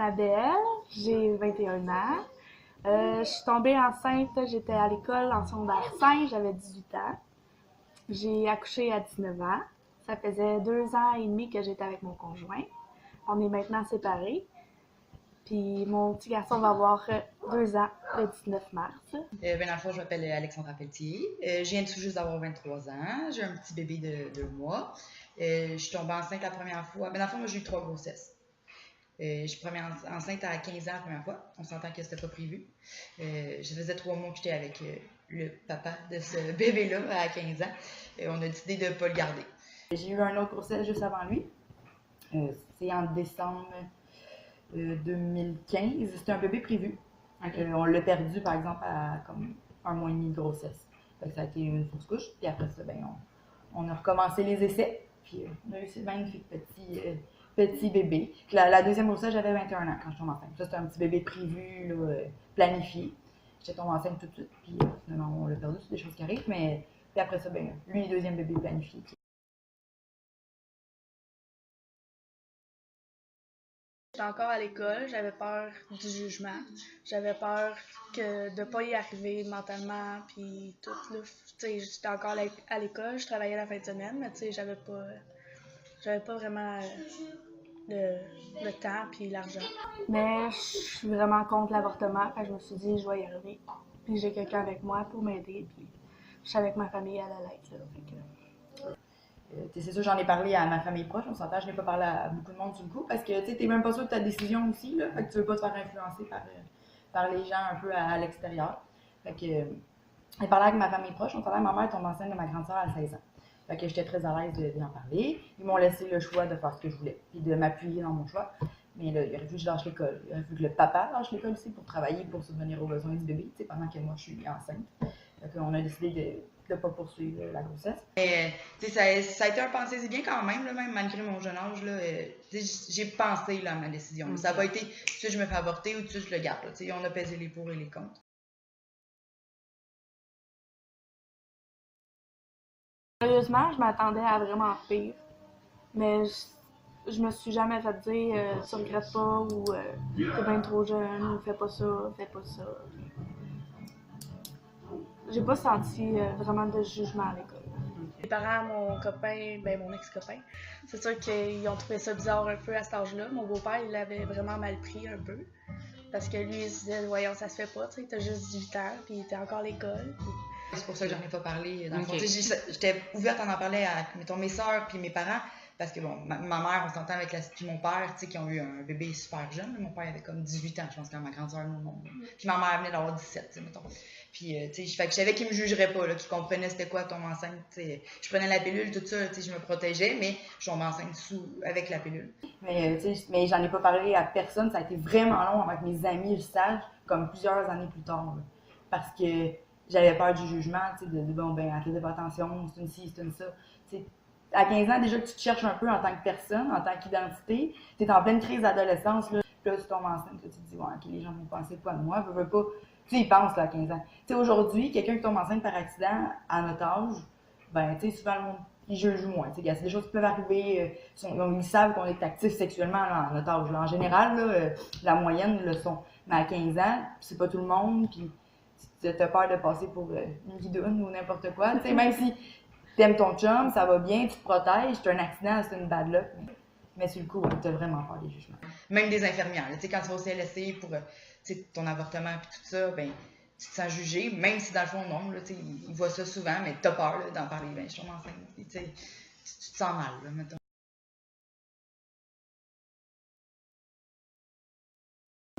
Abel, j'ai 21 ans. Je suis tombée enceinte, j'étais à l'école en secondaire 5, j'avais 18 ans. J'ai accouché à 19 ans. Ça faisait 2 ans et demi que j'étais avec mon conjoint. On est maintenant séparés. Puis mon petit garçon va avoir 2 ans le 19 mars. Dans le fond, je m'appelle Alexandra Pelletier. Je viens tout juste d'avoir 23 ans. J'ai un petit bébé de 2 mois. Je suis tombée enceinte la première fois. Dans le fond, moi, j'ai eu 3 grossesses. Je suis tombée enceinte à 15 ans la première fois. On s'entend que c'était pas prévu. Je faisais 3 mois que j'étais avec le papa de ce bébé-là à 15 ans. On a décidé de ne pas le garder. J'ai eu un autre grossesse juste avant lui. C'est en décembre 2015. C'était un bébé prévu. On l'a perdu, par exemple, à comme 1 mois et demi de grossesse. Ça a été une fausse couche. Puis après ça, on a recommencé les essais. Puis on a eu ce magnifique petit bébé. La deuxième grossesse, j'avais 21 ans quand je tombe enceinte. Ça, c'était un petit bébé prévu, là, planifié. J'étais tombée enceinte tout de suite. Puis finalement, on l'a perdu. C'est des choses qui arrivent. Mais puis après ça, lui, le deuxième bébé planifié. J'étais encore à l'école, j'avais peur du jugement, j'avais peur de ne pas y arriver mentalement, puis tout, là, j'étais encore à l'école, je travaillais la fin de semaine, mais j'avais pas vraiment le temps puis l'argent. Mais je suis vraiment contre l'avortement, je me suis dit, je vais y arriver, puis j'ai quelqu'un avec moi pour m'aider, puis je suis avec ma famille à la lettre, là, c'est sûr, j'en ai parlé à ma famille proche, on s'entend, je n'ai pas parlé à beaucoup de monde sur le coup, parce que tu n'es même pas sûr de ta décision aussi, là, fait que tu veux pas te faire influencer par les gens un peu à l'extérieur. Fait que j'ai parlé avec ma famille proche, on s'entend, ma mère tombe enceinte de ma grande sœur à 16 ans. Fait que j'étais très à l'aise d'en parler. Ils m'ont laissé le choix de faire ce que je voulais, puis de m'appuyer dans mon choix. Mais là, il aurait fallu que je lâche l'école. Il aurait fallu que le papa lâche l'école aussi pour travailler, pour subvenir aux besoins du bébé, pendant que moi je suis enceinte. Fait qu'on a décidé de ne pas poursuivre la grossesse. Ça a été un pensée bien quand même, là, même malgré mon jeune âge. Là, j'ai pensé là, à ma décision. Ça n'a pas été tout de suite je me fais avorter ou tout de suite je le garde. Là, on a pesé les pour et les contre. Sérieusement, je m'attendais à vraiment pire. Mais je me suis jamais fait dire tu regrettes pas ou t'es bien trop jeune ou fais pas ça, fais pas ça. J'ai pas senti vraiment de jugement à l'école. Les parents, mon copain, mon ex-copain, c'est sûr qu'ils ont trouvé ça bizarre un peu à cet âge-là. Mon beau-père, il l'avait vraiment mal pris un peu. Parce que lui, il se disait, voyons, ça se fait pas, t'as juste 18 ans, puis t'es encore à l'école. C'est pour ça que j'en ai pas parlé. Dans le fond, j'étais ouverte à en parler à, mettons, mes sœurs puis mes parents. Parce que, ma mère, on s'entend avec puis mon père, qui ont eu un bébé super jeune. Mon père avait comme 18 ans, je pense, quand ma grande sœur nous monde. Puis ma mère venait d'avoir 17, mettons. Puis, fait que je savais qu'ils me jugeraient pas, qu'ils comprenaient c'était quoi tomber enceinte. Je prenais la pilule, tout ça, je me protégeais, mais je tombais enceinte avec la pilule. Mais j'en ai pas parlé à personne. Ça a été vraiment long avec mes amis, le sage, comme plusieurs années plus tard. Là, parce que j'avais peur du jugement, elle faisait pas attention, c'est une ci, c'est une ça. À 15 ans, déjà que tu te cherches un peu en tant que personne, en tant qu'identité, tu es en pleine crise d'adolescence, là, puis là, tu tombes enceinte, là, tu te dis, OK, les gens vont penser quoi de moi, je veux pas. Ils pensent, là, à 15 ans. Aujourd'hui, quelqu'un qui tombe enceinte par accident à notre âge, souvent, le monde, ils jugent moins. C'est des choses qui peuvent arriver, ils savent qu'on est actif sexuellement là, à notre âge. Là. En général, là, la moyenne le sont. Mais à 15 ans, c'est pas tout le monde, puis tu as peur de passer pour une guidoune ou n'importe quoi. Même si t'aimes ton chum, ça va bien, tu te protèges, tu as un accident, c'est une bad luck. Mais sur le coup, tu as vraiment peur des jugements. Même des infirmières, quand tu vas au CLSC pour ton avortement et tout ça, tu te sens jugé, même si dans le fond, non, là, ils voient ça souvent, mais tu as peur là, d'en parler. Je tombe enceinte. Tu te sens mal, là, mettons.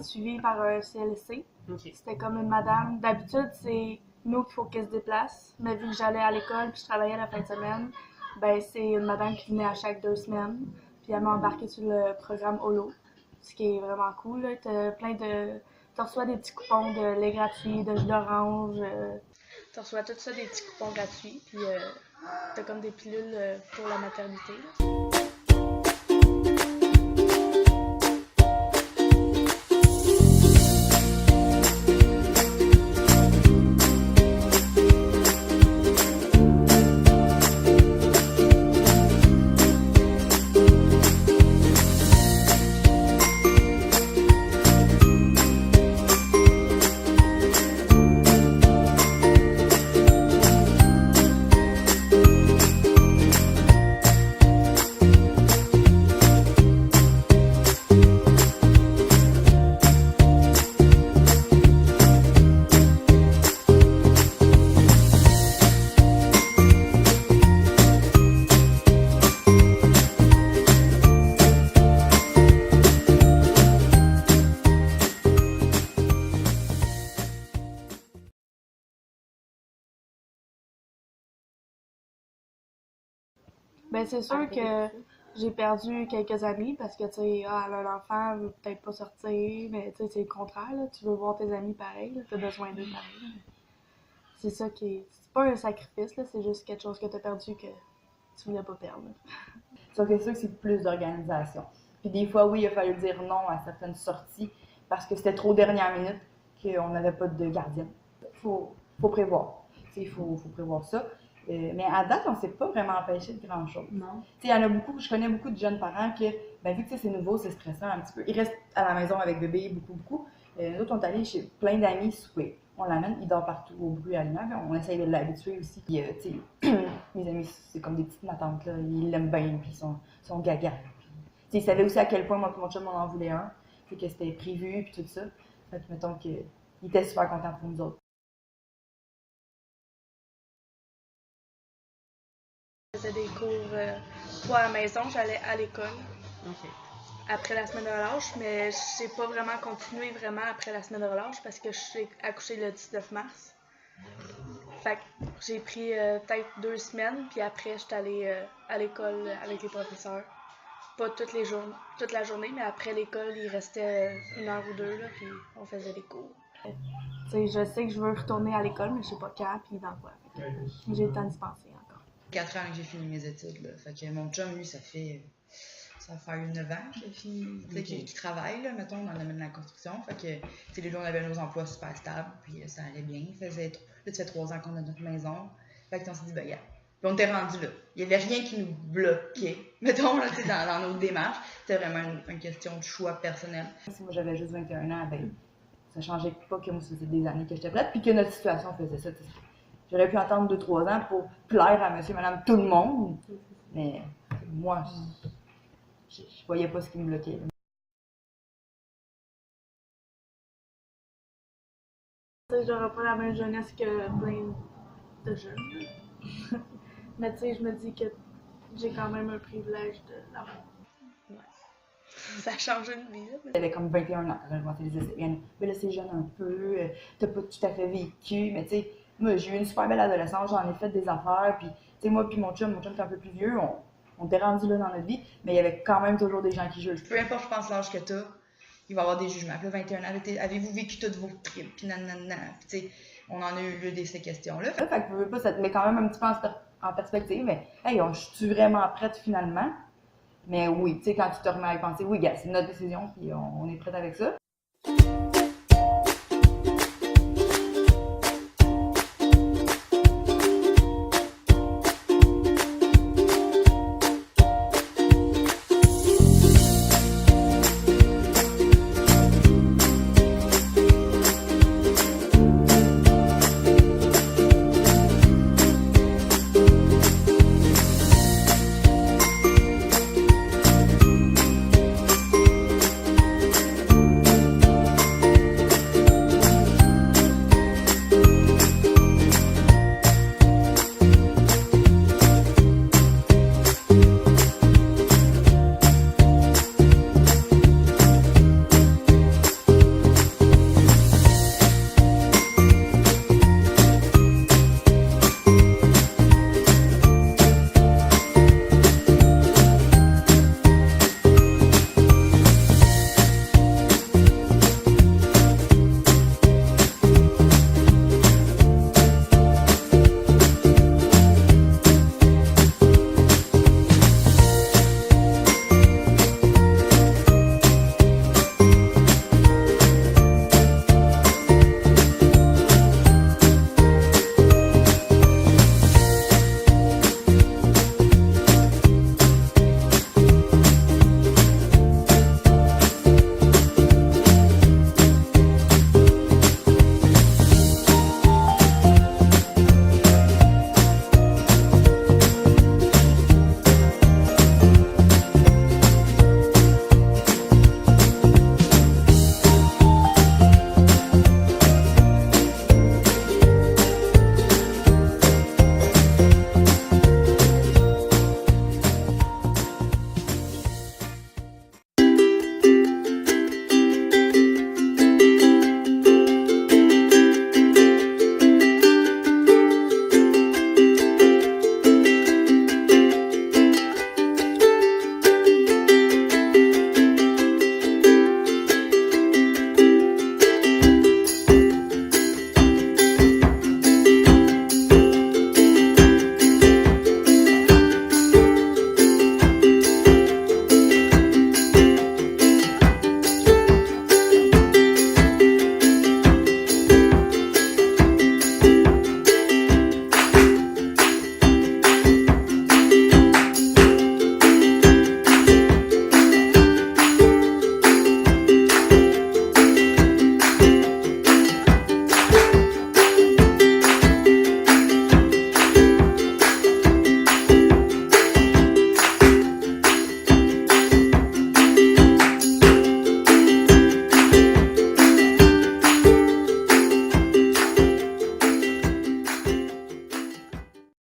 Suivi par un CLSC. Okay. C'était comme une madame. D'habitude, c'est nous qu'il faut qu'elle se déplace. Mais vu que j'allais à l'école puis je travaillais la fin de semaine, c'est une madame qui venait à chaque 2 semaines. Puis elle m'a embarqué sur le programme Holo, ce qui est vraiment cool. Tu reçois des petits coupons de lait gratuit, de jus d'orange. Tu reçois tout ça, des petits coupons gratuits. Puis t'as comme des pilules pour la maternité. Là. Ben, c'est sûr que j'ai perdu quelques amis parce que, tu sais, elle a un enfant, elle veut peut-être pas sortir, mais tu sais, c'est le contraire, là. Tu veux voir tes amis pareil, tu as besoin d'eux pareil. C'est ça qui est. C'est pas un sacrifice, là, c'est juste quelque chose que tu as perdu que tu voulais pas perdre. Sauf que c'est sûr que c'est plus d'organisation. Puis des fois, oui, il a fallu dire non à certaines sorties parce que c'était trop dernière minute qu'on n'avait pas de gardienne. Faut prévoir. Il faut prévoir ça. Mais à date, on ne s'est pas vraiment empêché de grand-chose. Non. Il y en a beaucoup, je connais beaucoup de jeunes parents qui, ben, vu que c'est nouveau, c'est stressant un petit peu. Ils restent à la maison avec bébé beaucoup. Nous autres, on est allés chez plein d'amis souper. On l'amène, il dort partout au bruit allemand. On essaye de l'habituer aussi. Puis, mes amis, c'est comme des petites matantes, là. Ils l'aiment bien, puis ils sont gaga. Puis, ils savaient aussi à quel point moi et mon chum, on en voulait un. Puis que c'était prévu, puis tout ça. Fait que, mettons qu'il était super content pour nous autres. Je faisais des cours pas à la maison, j'allais à l'école. OK. Après la semaine de relâche, mais je n'ai pas vraiment continué vraiment après la semaine de relâche parce que je suis accouchée le 19 mars. Fait que j'ai pris peut-être 2 semaines, puis après je suis allée à l'école avec les professeurs. Pas toute la journée, mais après l'école, il restait 1 heure ou 2, là, puis on faisait des cours. T'sais, je sais que je veux retourner à l'école, mais je sais pas quand, puis dans quoi. J'ai le temps d'y penser encore. 4 ans que j'ai fini mes études, là. Fait que mon chum, lui, ça va faire 9 ans qu'il a fini, qu'il travaille, là, mettons, dans le domaine de la construction. Fait que, les deux, on avait nos emplois super stables, puis ça allait bien. Là, ça fait 3 ans qu'on a notre maison. Fait qu'on s'est dit, ben, yeah. Puis on était rendu là. Il n'y avait rien qui nous bloquait, mettons, là, dans nos démarches. C'était vraiment une question de choix personnel. Si moi j'avais juste 21 ans, ben, ça changeait pas que moi, ça faisait des années que j'étais prête, puis que notre situation faisait ça. J'aurais pu attendre 2-3 ans pour plaire à monsieur, madame, tout le monde, mais moi, je voyais pas ce qui me bloquait. J'aurais pas la même jeunesse que plein de jeunes. Mais tu sais, je me dis que j'ai quand même un privilège de l'avoir. Ouais. Ça a changé une vie, là. J'avais comme 21 ans quand j'ai commencé les essais. Mais là, c'est jeune un peu, t'as pas tout à fait vécu, mais tu sais, moi, j'ai eu une super belle adolescence, j'en ai fait des affaires, puis tu sais, moi puis mon chum était un peu plus vieux, on était rendu là dans notre vie, mais il y avait quand même toujours des gens qui jugent. Peu importe, je pense, l'âge que t'as, il va y avoir des jugements. Puis là, 21 ans, avez-vous vécu toutes vos trips, puis nanana, puis tu sais, on en a eu de ces questions-là. Fait que ça te met quand même un petit peu en perspective, mais hey, je suis vraiment prête finalement? Mais oui, tu sais, quand tu te remets à y penser, oui, gars, c'est notre décision, puis on est prête avec ça.